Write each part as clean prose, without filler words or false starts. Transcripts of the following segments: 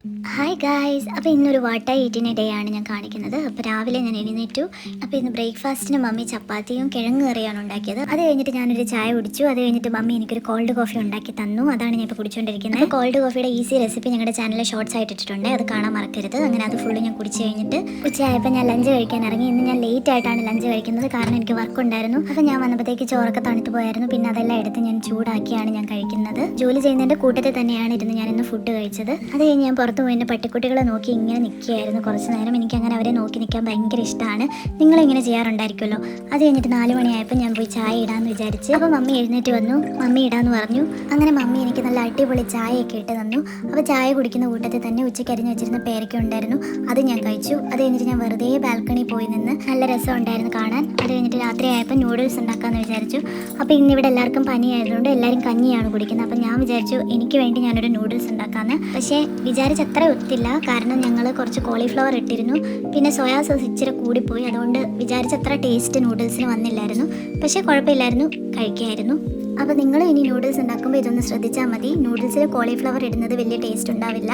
Hi guys, അപ്പോൾ ഇന്നൊരു വാട്ട ഈറ്റിൻ്റെ day ആണ് ഞാൻ കാണിക്കുന്നത്. അപ്പോൾ രാവിലെ ഞാൻ എഴുന്നേറ്റു. അപ്പോൾ ഇന്ന് ബ്രേക്ക്ഫാസ്റ്റിന് മമ്മി ചപ്പാത്തിയും കിഴങ്ങ് കറിയാണ് ഉണ്ടാക്കിയത്. അത് കഴിഞ്ഞിട്ട് ഞാനൊരു ചായ കുടിച്ചു. അത് കഴിഞ്ഞിട്ട് മമ്മി എനിക്കൊരു കോൾഡ് കോഫി ഉണ്ടാക്കി തന്നു. അതാണ് ഞാൻ ഇപ്പോൾ കുടിച്ചുകൊണ്ടിരിക്കുന്നത്. അപ്പോൾ കോൾഡ് കോഫിയുടെ ഈസി റെസിപ്പി ഞങ്ങളുടെ ചാനലിൽ ഷോർട്സ് ആയിട്ട് ഇട്ടിട്ടുണ്ട്, അത് കാണാൻ മറക്കരുത്. അങ്ങനെ അത് ഫുള്ള് ഞാൻ കുടിച്ച് കഴിഞ്ഞിട്ട് ഉച്ചയായപ്പോൾ ഞാൻ ലഞ്ച് കഴിക്കാൻ ഇറങ്ങി. ഇന്ന് ഞാൻ ലേറ്റ് ആയിട്ടാണ് ലഞ്ച് കഴിക്കുന്നത്, കാരണം എനിക്ക് വർക്ക് ഉണ്ടായിരുന്നു. അപ്പോൾ ഞാൻ വന്നപ്പോഴത്തേക്ക് ചോറൊക്കെ തണുത്ത് പോയായിരുന്നു. പിന്നെ അതെല്ലാം എടുത്ത് ഞാൻ ചൂടാക്കിയാണ് ഞാൻ കഴിക്കുന്നത്. ജോലി ചെയ്യുന്നതിൻ്റെ കൂട്ടത്തിൽ തന്നെയാണ് ഇരുന്ന് ഞാൻ ഇന്ന് ഫുഡ് കഴിച്ചത്. അത് കഴിഞ്ഞ് ഞാൻ പുറത്ത് പോയി എൻ്റെ പട്ടിക്കുട്ടികളെ നോക്കി ഇങ്ങനെ നിൽക്കുകയായിരുന്നു കുറച്ച് നേരം. എനിക്കങ്ങനെ അവരെ നോക്കി നിൽക്കാൻ ഭയങ്കര ഇഷ്ടമാണ്. നിങ്ങളിങ്ങനെ ചെയ്യാറുണ്ടായിരിക്കുമല്ലോ. അത് കഴിഞ്ഞിട്ട് 4 മണിയായപ്പോൾ ഞാൻ പോയി ചായ ഇടാമെന്ന് വിചാരിച്ച്. അപ്പോൾ മമ്മി എഴുന്നേറ്റ് വന്നു, മമ്മി ഇടാമെന്ന് പറഞ്ഞു. അങ്ങനെ മമ്മി എനിക്ക് നല്ല അടിപൊളി ചായയൊക്കെ ഇട്ട് തന്നു. അപ്പോൾ ചായ കുടിക്കുന്ന കൂട്ടത്തിൽ തന്നെ ഉച്ചയ്ക്ക് അരിഞ്ഞ് വെച്ചിരുന്ന പേരയ്ക്ക ഉണ്ടായിരുന്നു, അത് ഞാൻ കഴിച്ചു. അത് കഴിഞ്ഞിട്ട് ഞാൻ വെറുതെ ബാൽക്കണി പോയി നിന്ന് നല്ല രസം ഉണ്ടായിരുന്നു കാണാൻ. അത് കഴിഞ്ഞിട്ട് രാത്രി ആയപ്പോൾ നൂഡിൽസ് ഉണ്ടാക്കാമെന്ന് വിചാരിച്ചു. അപ്പോൾ ഇന്നിവിടെ എല്ലാവർക്കും പനിയായതുകൊണ്ട് എല്ലാവരും കഞ്ഞിയാണ് കുടിക്കുന്നത്. അപ്പോൾ ഞാൻ വിചാരിച്ചു എനിക്ക് വേണ്ടി ഞാനൊരു നൂഡിൽസ് ഉണ്ടാക്കാമെന്ന്. പക്ഷേ വിചാരിച്ചത്ര ഒത്തില്ല, കാരണം ഞങ്ങൾ കുറച്ച് കോളിഫ്ലവർ ഇട്ടിരുന്നു. പിന്നെ സോയാ സോസ് ഇച്ചിരി കൂടിപ്പോയി, അതുകൊണ്ട് വിചാരിച്ചത്ര ടേസ്റ്റ് നൂഡിൽസിന് വന്നില്ലായിരുന്നു. പക്ഷേ കുഴപ്പമില്ലായിരുന്നു, കഴിക്കായിരുന്നു. അപ്പോൾ നിങ്ങൾ ഇനി നൂഡിൽസ് ഉണ്ടാക്കുമ്പോൾ ഇതൊന്ന് ശ്രദ്ധിച്ചാൽ മതി. നൂഡിൽസിൽ കോളിഫ്ലവർ ഇടുന്നത് വലിയ ടേസ്റ്റ് ഉണ്ടാവില്ല.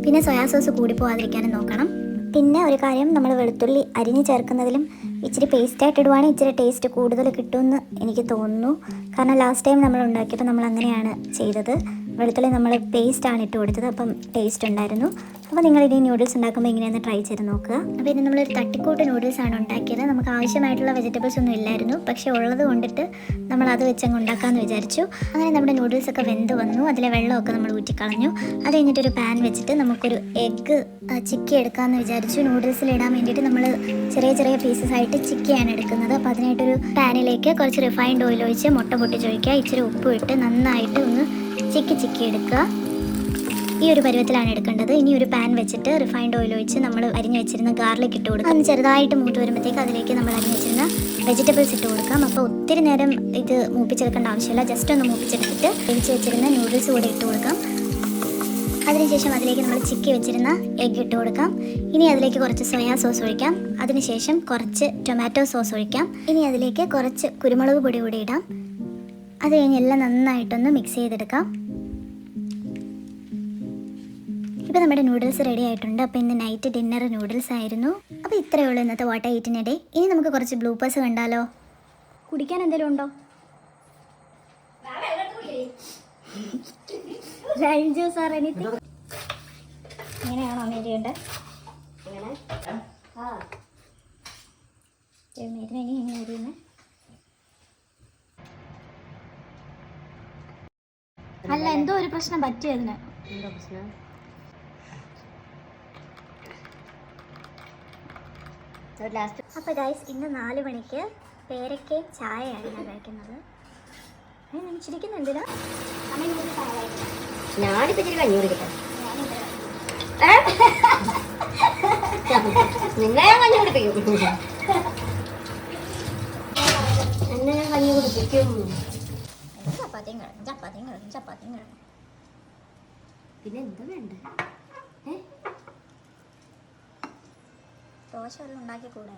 പിന്നെ സോയാ സോസ് കൂടിപ്പോവാതിരിക്കാനും നോക്കണം. പിന്നെ ഒരു കാര്യം, നമ്മൾ വെളുത്തുള്ളി അരിഞ്ഞ് ചേർക്കുന്നതിലും ഇച്ചിരി പേസ്റ്റായിട്ട് ഇടുവാണെങ്കിൽ ഇച്ചിരി ടേസ്റ്റ് കൂടുതൽ കിട്ടുമെന്ന് എനിക്ക് തോന്നുന്നു. കാരണം ലാസ്റ്റ് ടൈം നമ്മൾ ഉണ്ടാക്കിയപ്പോൾ നമ്മൾ അങ്ങനെയാണ് ചെയ്തത്. വെളുത്തുള്ളി നമ്മൾ പേസ്റ്റാണ് ഇട്ട് കൊടുത്തത്, അപ്പം ടേസ്റ്റ് ഉണ്ടായിരുന്നു. അപ്പോൾ നിങ്ങളിനി നൂഡിൽസ് ഉണ്ടാക്കുമ്പോൾ ഇങ്ങനെയൊന്ന് ട്രൈ ചെയ്ത് നോക്കുക. അപ്പോൾ ഇനി നമ്മളൊരു തട്ടിക്കൂട്ട് നൂഡിൽസാണ് ഉണ്ടാക്കിയത്. നമുക്ക് ആവശ്യമായിട്ടുള്ള വെജിറ്റബിൾസ് ഒന്നും ഇല്ലായിരുന്നു, പക്ഷേ ഉള്ളത് കൊണ്ടിട്ട് നമ്മൾ അത് വെച്ചങ്ങ് ഉണ്ടാക്കാമെന്ന് വിചാരിച്ചു. അങ്ങനെ നമ്മുടെ നൂഡിൽസൊക്കെ വെന്ത് വന്നു. അതിലെ വെള്ളമൊക്കെ നമ്മൾ ഊറ്റിക്കളഞ്ഞു. അത് കഴിഞ്ഞിട്ടൊരു പാൻ വെച്ചിട്ട് നമുക്കൊരു എഗ്ഗ് ചിക്കി എടുക്കാമെന്ന് വിചാരിച്ചു. നൂഡിൽസിലിടാൻ വേണ്ടിയിട്ട് നമ്മൾ ചെറിയ ചെറിയ പീസസ് ആയിട്ട് ചിക്കിയാണ് എടുക്കുന്നത്. അപ്പോൾ അതിനായിട്ടൊരു പാനിലേക്ക് കുറച്ച് റിഫൈൻഡ് ഓയിൽ ഒഴിച്ച് മുട്ട പൊട്ടിച്ചൊഴിക്കുക, ഇച്ചിരി ഉപ്പ് ഇട്ട് നന്നായിട്ട് ഒന്ന് ചിക്കി എടുക്കുക. ഈ ഒരു പരുവത്തിലാണ് എടുക്കേണ്ടത്. ഇനി ഒരു പാൻ വെച്ചിട്ട് റിഫൈൻഡ് ഓയിൽ ഒഴിച്ച് നമ്മൾ അരിഞ്ഞ് വെച്ചിരുന്ന ഗാർലിക് ഇട്ട് കൊടുക്കാം. അന്ന് ചെറുതായിട്ട് മൂത്ത് വരുമ്പോഴത്തേക്ക് അതിലേക്ക് നമ്മൾ അരിഞ്ഞ് വെച്ചിരുന്ന വെജിറ്റബിൾസ് ഇട്ട് കൊടുക്കാം. അപ്പോൾ ഒത്തിരി നേരം ഇത് മൂപ്പിച്ചെടുക്കേണ്ട ആവശ്യമില്ല, ജസ്റ്റ് ഒന്ന് മൂപ്പിച്ചെടുത്തിട്ട് വേവിച്ച് വെച്ചിരുന്ന നൂഡിൽസ് കൂടെ ഇട്ട് കൊടുക്കാം. അതിനുശേഷം അതിലേക്ക് നമ്മൾ ചിക്കി വെച്ചിരുന്ന എഗ്ഗ് ഇട്ട് കൊടുക്കാം. ഇനി അതിലേക്ക് കുറച്ച് സോയാ സോസ് ഒഴിക്കാം. അതിനുശേഷം കുറച്ച് ടൊമാറ്റോ സോസ് ഒഴിക്കാം. ഇനി അതിലേക്ക് കുറച്ച് കുരുമുളക് പൊടി കൂടി ഇടാം. അത് കഴിഞ്ഞ് എല്ലാം നന്നായിട്ടൊന്ന് മിക്സ് ചെയ്തെടുക്കാം. ഇപ്പോൾ നമ്മുടെ നൂഡിൽസ് റെഡി ആയിട്ടുണ്ട്. അപ്പോൾ ഇന്ന് നൈറ്റ് ഡിന്നർ നൂഡിൽസ് ആയിരുന്നു. അപ്പോൾ ഇത്രയേ ഉള്ളൂ ഇന്നത്തെ വാട്ട ഈറ്റിൻ്റെ ഡേ. ഇനി നമുക്ക് കുറച്ച് ബ്ലൂപ്പേഴ്സ് കണ്ടാലോ? കുടിക്കാൻ എന്തെങ്കിലും ഉണ്ടോ? Lime juice or anything? ഇങ്ങനെയാണോ അമ്മ ചെയ്യേണ്ടത്? ഇതിനെ ഇങ്ങനെ എരിയുന്നത് അല്ല, എന്തോ ഒരു പ്രശ്നം പറ്റിയതിന്. എന്തോ പ്രശ്നം? അപ്പോൾ ഗൈസ്, ഇന്ന് 4 മണിക്ക് പേരയ്ക്കയും ചായയാണ് ഞാൻ കഴിക്കുന്നത്. ചിരിക്കുന്ന എന്തിനാ? ഞാനിപ്പോൾ ഇച്ചിരി കഞ്ഞി കുടിക്കട്ടെ. നിങ്ങളെ ഞാൻ കഞ്ഞി കുടിപ്പിക്കും. എന്നെ ഞാൻ കഞ്ഞി കുടിപ്പിക്കും. ചപ്പാത്തിയും കിഴങ്ങും. പിന്നെ എന്താ വേണ്ടേ? ദോശ വല്ലതും ഉണ്ടാക്കി കൂടെ?